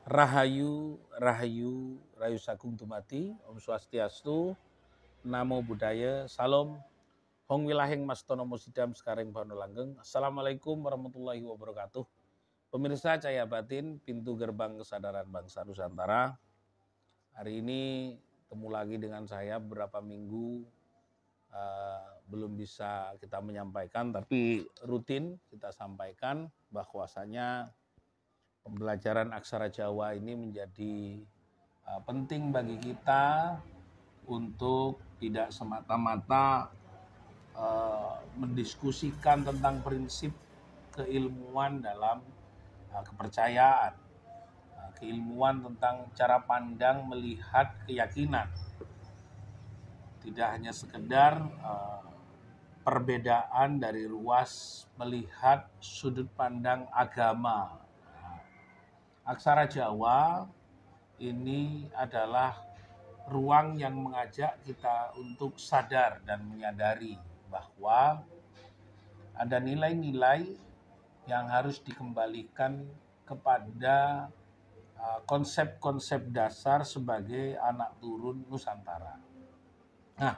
Rahayu, Rahayu, Rayu Sagung Dumadi, Om Swastiastu, Namo Buddhaya, Salam, Hong Wilaheng Mastono Musidam Sekareng Bano Langgeng. Assalamualaikum warahmatullahi wabarakatuh. Pemirsa Cahaya Batin, pintu gerbang kesadaran bangsa Nusantara. Hari ini temu lagi dengan saya beberapa minggu belum bisa kita menyampaikan, tapi rutin kita sampaikan bahwasanya pembelajaran aksara Jawa ini menjadi penting bagi kita untuk tidak semata-mata mendiskusikan tentang prinsip keilmuan dalam kepercayaan, keilmuan tentang cara pandang melihat keyakinan. Tidak hanya sekedar perbedaan dari luas melihat sudut pandang agama. Aksara Jawa ini adalah ruang yang mengajak kita untuk sadar dan menyadari bahwa ada nilai-nilai yang harus dikembalikan kepada konsep-konsep dasar sebagai anak turun Nusantara. Nah,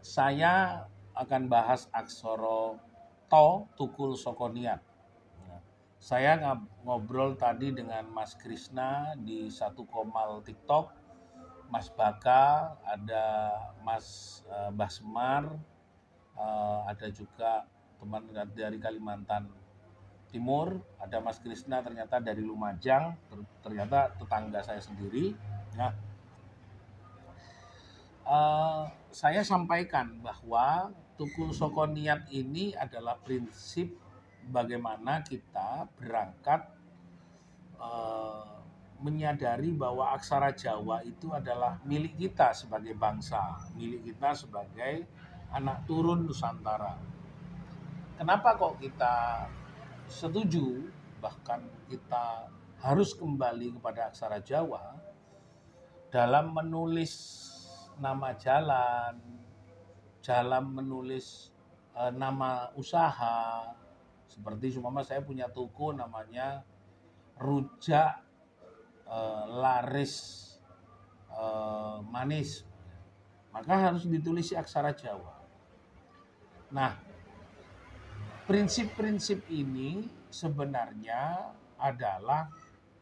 saya akan bahas aksara to tukul sokoniat. Saya ngobrol tadi dengan Mas Krisna di satu komal TikTok, Mas Baka, ada Mas Basmar, ada juga teman dari Kalimantan Timur, ada Mas Krisna ternyata dari Lumajang, ternyata tetangga saya sendiri. Nah, saya sampaikan bahwa tukul sokoniat ini adalah prinsip bagaimana kita berangkat menyadari bahwa aksara Jawa itu adalah milik kita sebagai bangsa, milik kita sebagai anak turun Nusantara. Kenapa kok kita setuju, bahkan kita harus kembali kepada aksara Jawa dalam menulis nama jalan, dalam menulis nama usaha. Seperti seumpama saya punya toko namanya Rujak Laris Manis, maka harus ditulis aksara Jawa. Nah, prinsip-prinsip ini sebenarnya adalah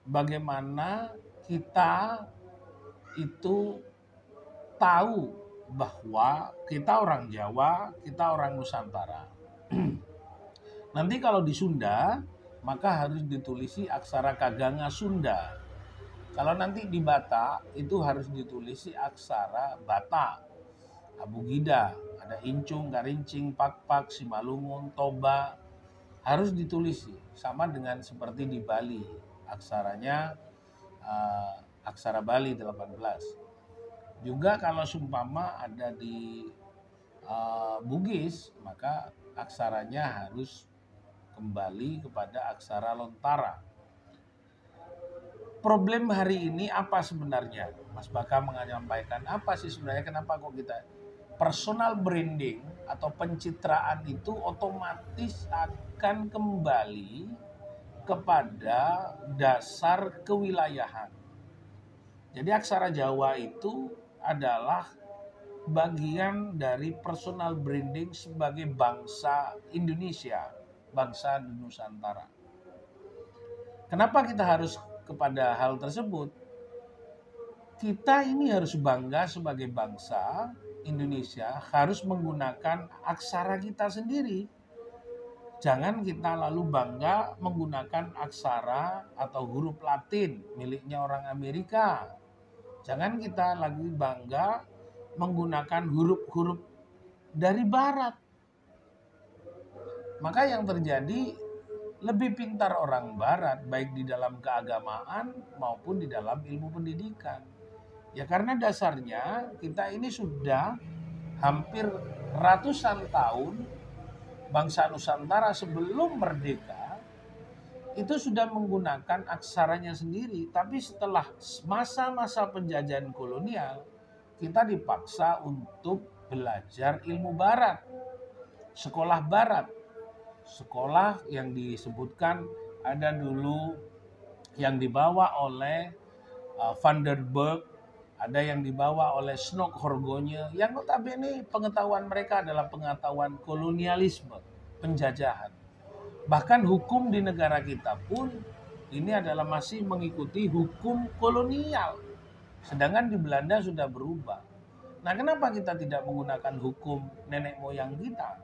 bagaimana kita itu tahu bahwa kita orang Jawa, kita orang Nusantara. Nanti kalau di Sunda, maka harus ditulisi aksara Kaganga Sunda. Kalau nanti di Batak, itu harus ditulisi aksara Batak. Abugida, ada Incung, Garincing, Pak-Pak, Simalungun, Toba, harus ditulisi. Sama dengan seperti di Bali, aksaranya aksara Bali 18. Juga kalau sumpama ada di Bugis, maka aksaranya harus kembali kepada aksara Lontara. Problem hari ini apa sebenarnya? Mas Baka menyampaikan apa sih sebenarnya, kenapa kok kita personal branding atau pencitraan itu otomatis akan kembali kepada dasar kewilayahan. Jadi aksara Jawa itu adalah bagian dari personal branding sebagai bangsa Indonesia, bangsa Nusantara. Kenapa kita harus kepada hal tersebut? Kita ini harus bangga sebagai bangsa Indonesia, harus menggunakan aksara kita sendiri. Jangan kita lalu bangga menggunakan aksara atau huruf Latin miliknya orang Amerika. Jangan kita lagi bangga menggunakan huruf-huruf dari Barat. Maka yang terjadi, lebih pintar orang Barat, baik di dalam keagamaan maupun di dalam ilmu pendidikan. Ya karena dasarnya kita ini sudah hampir ratusan tahun, bangsa Nusantara sebelum merdeka itu sudah menggunakan aksaranya sendiri. Tapi setelah masa-masa penjajahan kolonial, kita dipaksa untuk belajar ilmu Barat, sekolah Barat. Sekolah yang disebutkan ada dulu yang dibawa oleh Van der Burg, ada yang dibawa oleh Snok Horgonya, yang notabene pengetahuan mereka adalah pengetahuan kolonialisme, penjajahan. Bahkan hukum di negara kita pun ini adalah masih mengikuti hukum kolonial. Sedangkan di Belanda sudah berubah. Nah, kenapa kita tidak menggunakan hukum nenek moyang kita?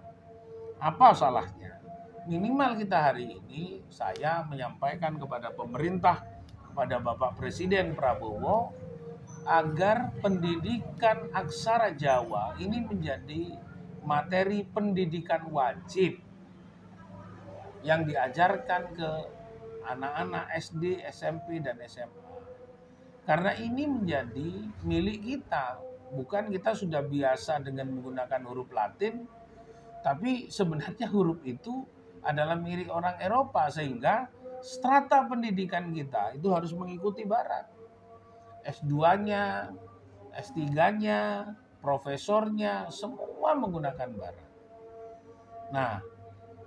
Apa salahnya? Minimal kita hari ini saya menyampaikan kepada pemerintah, kepada Bapak Presiden Prabowo, agar pendidikan aksara Jawa ini menjadi materi pendidikan wajib yang diajarkan ke anak-anak SD, SMP, dan SMA. Karena ini menjadi milik kita. Bukan kita sudah biasa dengan menggunakan huruf Latin, tapi sebenarnya huruf itu adalah milik orang Eropa, sehingga strata pendidikan kita itu harus mengikuti Barat. S2-nya, S3-nya, profesornya, semua menggunakan Barat. Nah,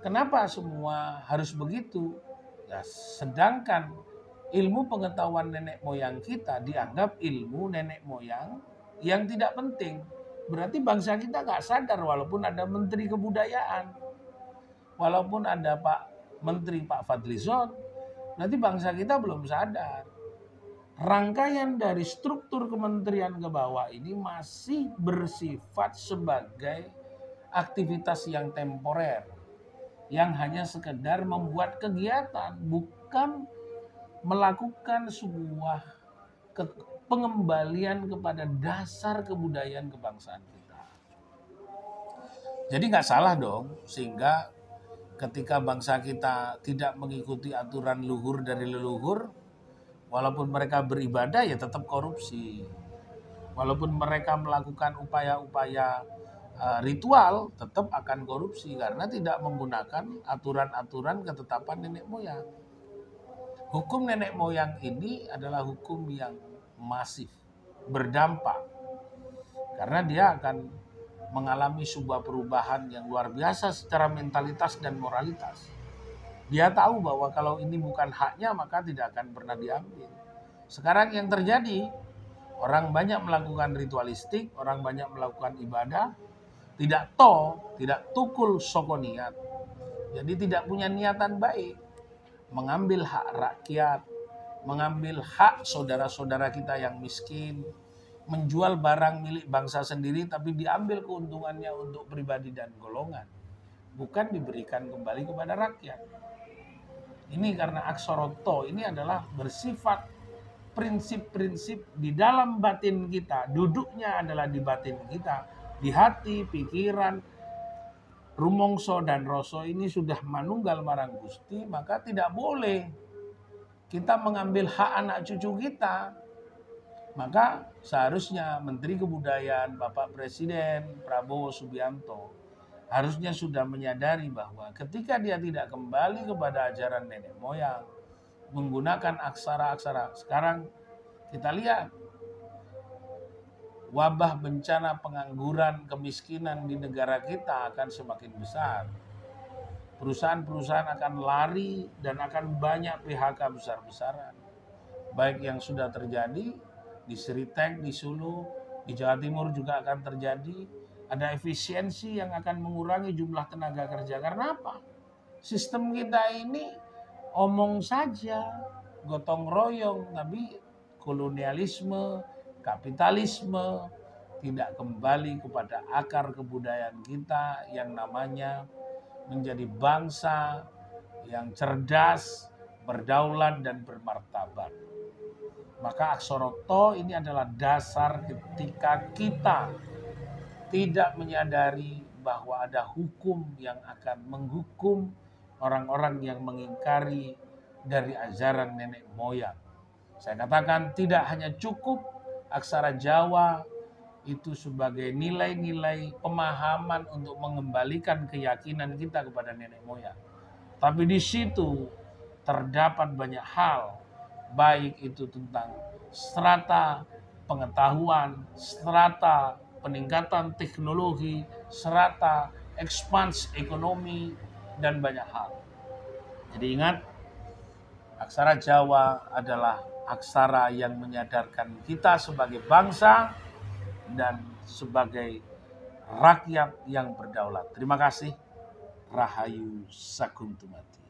kenapa semua harus begitu? Ya, sedangkan ilmu pengetahuan nenek moyang kita dianggap ilmu nenek moyang yang tidak penting. Berarti bangsa kita nggak sadar walaupun ada Menteri Kebudayaan. Walaupun ada Pak Menteri Pak Fadlizon, nanti bangsa kita belum sadar. Rangkaian dari struktur kementerian ke bawah ini masih bersifat sebagai aktivitas yang temporer, yang hanya sekedar membuat kegiatan, bukan melakukan sebuah pengembalian kepada dasar kebudayaan kebangsaan kita. Jadi nggak salah dong, sehingga ketika bangsa kita tidak mengikuti aturan luhur dari leluhur, walaupun mereka beribadah ya tetap korupsi. Walaupun mereka melakukan upaya-upaya ritual, tetap akan korupsi karena tidak menggunakan aturan-aturan ketetapan nenek moyang. Hukum nenek moyang ini adalah hukum yang masif, berdampak. Karena dia akan mengalami sebuah perubahan yang luar biasa secara mentalitas dan moralitas. Dia tahu bahwa kalau ini bukan haknya maka tidak akan pernah diambil. Sekarang yang terjadi, orang banyak melakukan ritualistik, orang banyak melakukan ibadah, tidak tukul sokoniat. Jadi tidak punya niatan baik. Mengambil hak rakyat, mengambil hak saudara-saudara kita yang miskin, menjual barang milik bangsa sendiri tapi diambil keuntungannya untuk pribadi dan golongan. Bukan diberikan kembali kepada rakyat. Ini karena aksoroto ini adalah bersifat prinsip-prinsip di dalam batin kita. Duduknya adalah di batin kita, di hati, pikiran, rumongso dan roso ini sudah manunggal marang Gusti, maka tidak boleh kita mengambil hak anak cucu kita. Maka seharusnya Menteri Kebudayaan Bapak Presiden Prabowo Subianto harusnya sudah menyadari bahwa ketika dia tidak kembali kepada ajaran nenek moyang, menggunakan aksara-aksara, sekarang kita lihat wabah bencana pengangguran, kemiskinan di negara kita akan semakin besar. Perusahaan-perusahaan akan lari dan akan banyak PHK besar-besaran. Baik yang sudah terjadi di Seritek, di Sulu, di Jawa Timur juga akan terjadi. Ada efisiensi yang akan mengurangi jumlah tenaga kerja. Karena apa? Sistem kita ini omong saja, gotong royong, tapi kolonialisme, kapitalisme tidak kembali kepada akar kebudayaan kita yang namanya menjadi bangsa yang cerdas, berdaulat, dan bermartabat. Maka aksoroto ini adalah dasar ketika kita tidak menyadari bahwa ada hukum yang akan menghukum orang-orang yang mengingkari dari ajaran nenek moyang. Saya katakan tidak hanya cukup aksara Jawa itu sebagai nilai-nilai pemahaman untuk mengembalikan keyakinan kita kepada nenek moyang. Tapi di situ terdapat banyak hal, baik itu tentang strata pengetahuan, strata peningkatan teknologi, strata ekspansi ekonomi, dan banyak hal. Jadi ingat, Aksara Jawa adalah aksara yang menyadarkan kita sebagai bangsa dan sebagai rakyat yang berdaulat. Terima kasih. Rahayu Sagung Tumati.